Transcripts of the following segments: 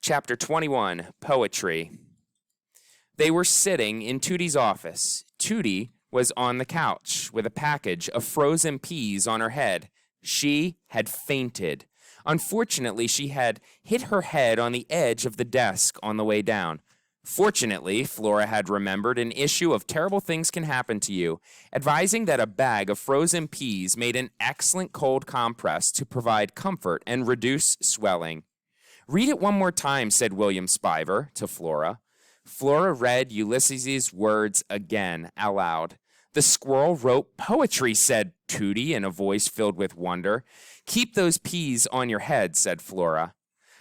Chapter 21, Poetry. They were sitting in Tootie's office. Tootie was on the couch with a package of frozen peas on her head. She had fainted. Unfortunately, she had hit her head on the edge of the desk on the way down. Fortunately, Flora had remembered an issue of Terrible Things Can Happen to You, advising that a bag of frozen peas made an excellent cold compress to provide comfort and reduce swelling. "Read it one more time," said William Spiver to Flora. Flora read Ulysses' words again, aloud. "The squirrel wrote poetry," said Tootie in a voice filled with wonder. "Keep those peas on your head," said Flora.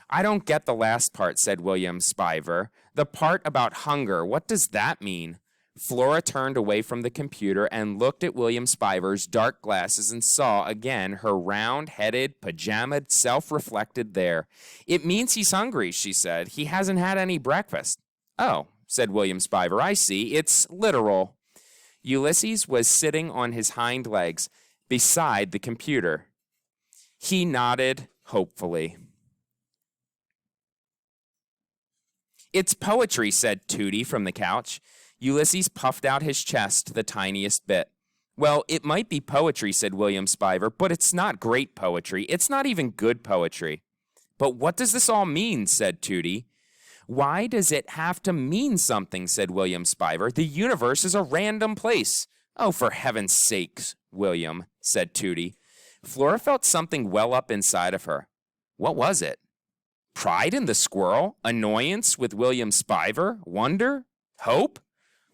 "I don't get the last part," said William Spiver. "The part about hunger, what does that mean?" Flora turned away from the computer and looked at William Spiver's dark glasses and saw again her round-headed, pajamaed self reflected there. "It means he's hungry," she said. "He hasn't had any breakfast." "Oh," said William Spiver, "I see. It's literal." Ulysses was sitting on his hind legs beside the computer. He nodded hopefully. "It's poetry," said Tootie from the couch. Ulysses puffed out his chest the tiniest bit. "Well, it might be poetry," said William Spiver, "but it's not great poetry. It's not even good poetry." "But what does this all mean?" said Tootie. "Why does it have to mean something?" said William Spiver. "The universe is a random place." "Oh, for heaven's sakes, William," said Tootie. Flora felt something well up inside of her. What was it? Pride in the squirrel? Annoyance with William Spiver? Wonder? Hope?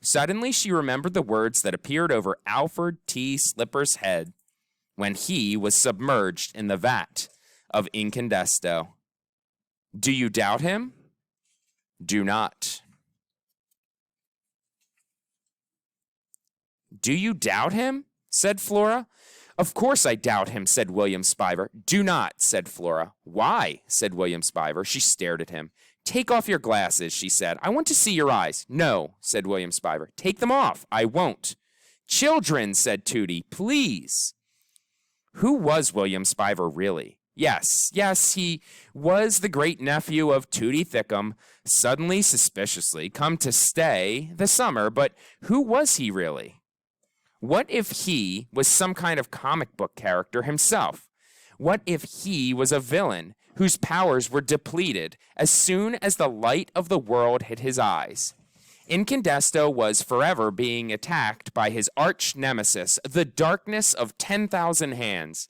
Suddenly she remembered the words that appeared over Alfred T. Slipper's head when he was submerged in the vat of incandesto. "Do you doubt him? Do not." "Do you doubt him?" said Flora. "Of course I doubt him," said William Spiver. "Do not," said Flora. "Why?" said William Spiver. She stared at him. "Take off your glasses," she said. "I want to see your eyes." "No," said William Spiver. "Take them off." "I won't." "Children," said Tootie, "please." Who was William Spiver really? Yes, he was the great-nephew of Tootie Thickum, suddenly, suspiciously, come to stay the summer, but who was he really? What if he was some kind of comic book character himself? What if he was a villain whose powers were depleted as soon as the light of the world hit his eyes? Incandesto was forever being attacked by his arch nemesis, the darkness of 10,000 hands.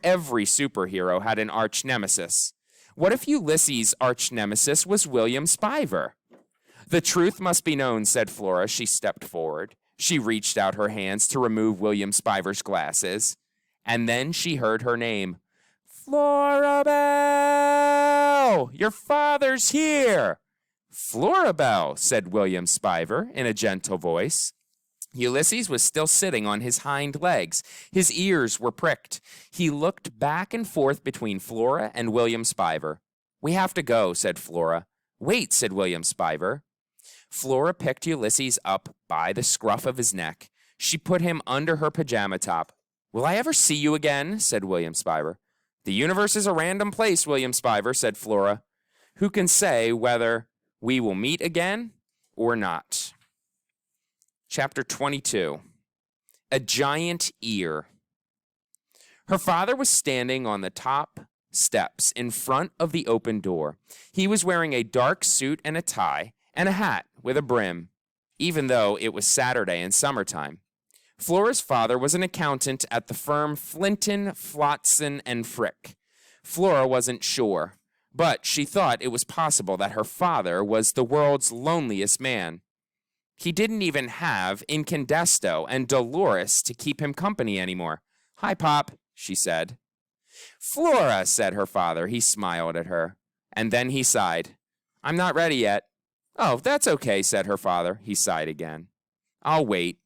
Every superhero had an arch nemesis. What if Ulysses' arch nemesis was William Spiver? "The truth must be known," said Flora. She stepped forward. She reached out her hands to remove William Spiver's glasses. And then she heard her name. "Florabelle! Your father's here!" "Florabelle," said William Spiver in a gentle voice. Ulysses was still sitting on his hind legs. His ears were pricked. He looked back and forth between Flora and William Spiver. "We have to go," said Flora. "Wait," said William Spiver. Flora picked Ulysses up by the scruff of his neck. She put him under her pajama top. "Will I ever see you again?" said William Spiver. "The universe is a random place, William Spiver," said Flora. "Who can say whether we will meet again or not?" Chapter 22. A Giant Ear. Her father was standing on the top steps in front of the open door. He was wearing a dark suit and a tie and a hat with a brim, even though it was Saturday and summertime. Flora's father was an accountant at the firm Flinton, Flotsam, and Frick. Flora wasn't sure, but she thought it was possible that her father was the world's loneliest man. He didn't even have Incandesto and Dolores to keep him company anymore. "Hi, Pop," she said. "Flora," said her father. He smiled at her, and then he sighed. "I'm not ready yet." "Oh, that's okay," said her father. He sighed again. "I'll wait."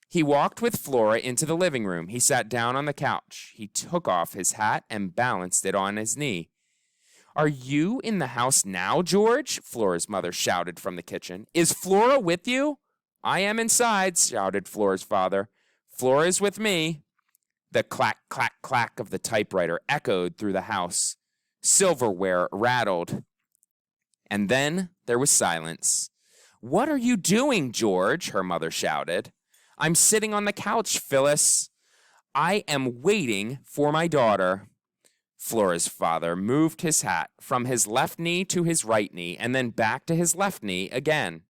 He walked with Flora into the living room. He sat down on the couch. He took off his hat and balanced it on his knee. "Are you in the house now, George?" Flora's mother shouted from the kitchen. "Is Flora with you?" "I am inside," shouted Flora's father. "Flora is with me." The clack, clack, clack of the typewriter echoed through the house. Silverware rattled. And then there was silence. "What are you doing, George?" her mother shouted. "I'm sitting on the couch, Phyllis. I am waiting for my daughter." Flora's father moved his hat from his left knee to his right knee and then back to his left knee again.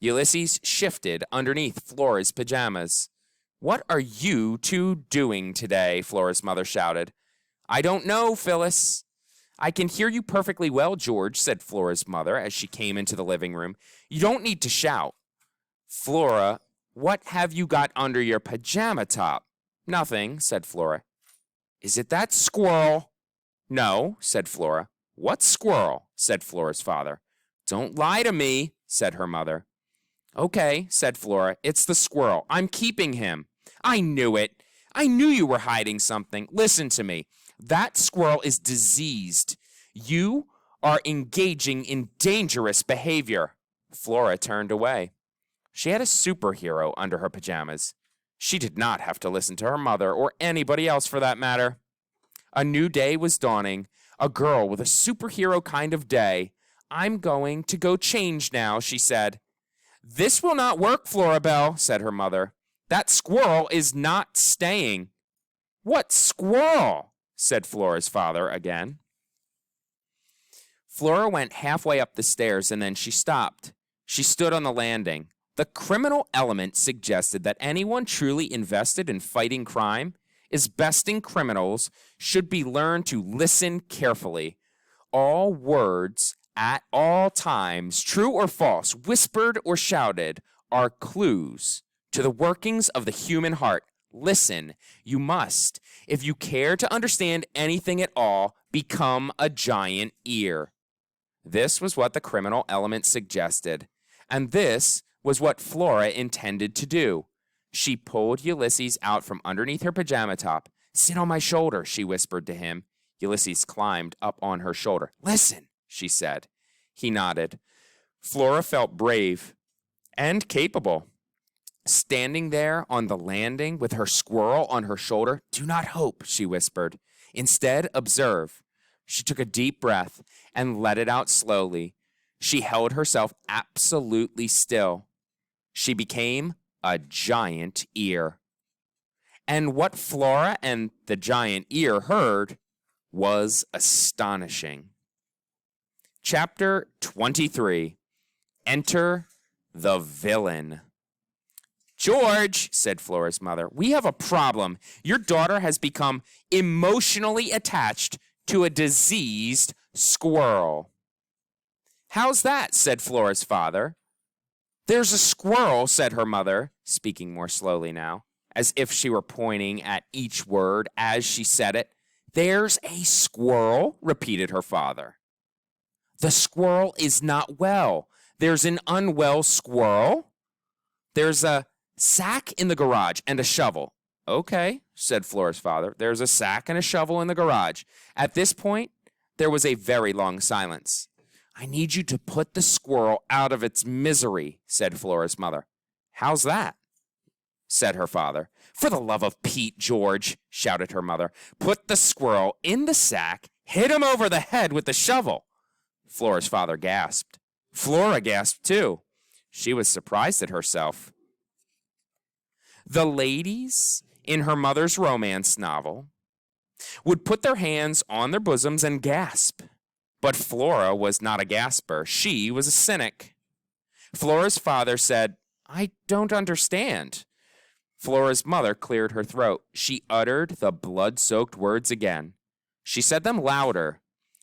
Ulysses shifted underneath Flora's pajamas. "What are you two doing today?" Flora's mother shouted. "I don't know, Phyllis." "I can hear you perfectly well, George," said Flora's mother as she came into the living room. "You don't need to shout." "Flora, what have you got under your pajama top?" "Nothing," said Flora. "Is it that squirrel?" "No," said Flora. "What squirrel?" said Flora's father. "Don't lie to me," said her mother. "Okay," said Flora. "It's the squirrel. I'm keeping him." "I knew it. I knew you were hiding something. Listen to me. That squirrel is diseased. You are engaging in dangerous behavior." Flora turned away. She had a superhero under her pajamas. She did not have to listen to her mother or anybody else for that matter. A new day was dawning, a girl with a superhero kind of day. "I'm going to go change now," she said. "This will not work, Florabelle," said her mother. "That squirrel is not staying." "What squirrel?" said Flora's father again. Flora went halfway up the stairs and then she stopped. She stood on the landing. The criminal element suggested that anyone truly invested in fighting crime is besting criminals should be learned to listen carefully. All words at all times, true or false, whispered or shouted, are clues to the workings of the human heart. Listen, you must. If you care to understand anything at all, become a giant ear. This was what the criminal element suggested, and this was what Flora intended to do. She pulled Ulysses out from underneath her pajama top. "Sit on my shoulder," she whispered to him. Ulysses climbed up on her shoulder. "Listen," she said. He nodded. Flora felt brave and capable. Standing there on the landing with her squirrel on her shoulder, "Do not hope," she whispered. "Instead, observe." She took a deep breath and let it out slowly. She held herself absolutely still. She became a giant ear. And what Flora and the giant ear heard was astonishing. Chapter 23. Enter the Villain. "George," said Flora's mother, "we have a problem. Your daughter has become emotionally attached to a diseased squirrel." "How's that?" said Flora's father. "There's a squirrel," said her mother, speaking more slowly now, as if she were pointing at each word as she said it. "There's a squirrel," repeated her father. "The squirrel is not well. There's an unwell squirrel. There's a sack in the garage and a shovel." "Okay," said Flora's father. "There's a sack and a shovel in the garage." At this point, there was a very long silence. "I need you to put the squirrel out of its misery," said Flora's mother. "How's that?" said her father. "For the love of Pete, George," shouted her mother. "Put the squirrel in the sack, hit him over the head with the shovel." Flora's father gasped. Flora gasped too. She was surprised at herself. The ladies in her mother's romance novel would put their hands on their bosoms and gasp. But Flora was not a gasper. She was a cynic. Flora's father said, "I don't understand." Flora's mother cleared her throat. She uttered the blood-soaked words again. She said them louder.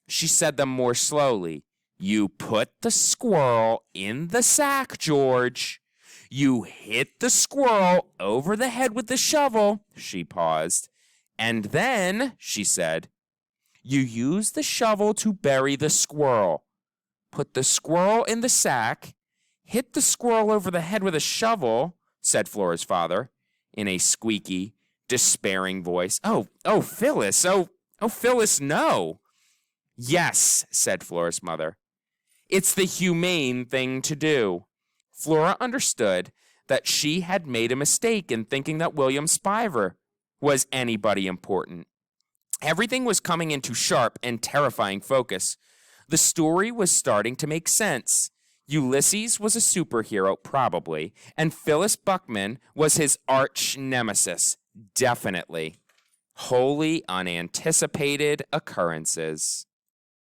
She said them more slowly. "You put the squirrel in the sack, George. You hit the squirrel over the head with the shovel." She paused. "And then," she said, "you use the shovel to bury the squirrel. Put the squirrel in the sack, hit the squirrel over the head with a shovel," said Flora's father, in a squeaky, despairing voice. Oh, Phyllis, Phyllis, no." "Yes," said Flora's mother. "It's the humane thing to do." Flora understood that she had made a mistake in thinking that William Spiver was anybody important. Everything was coming into sharp and terrifying focus. The story was starting to make sense. Ulysses was a superhero, probably, and Phyllis Buckman was his arch nemesis, definitely. Wholly unanticipated occurrences.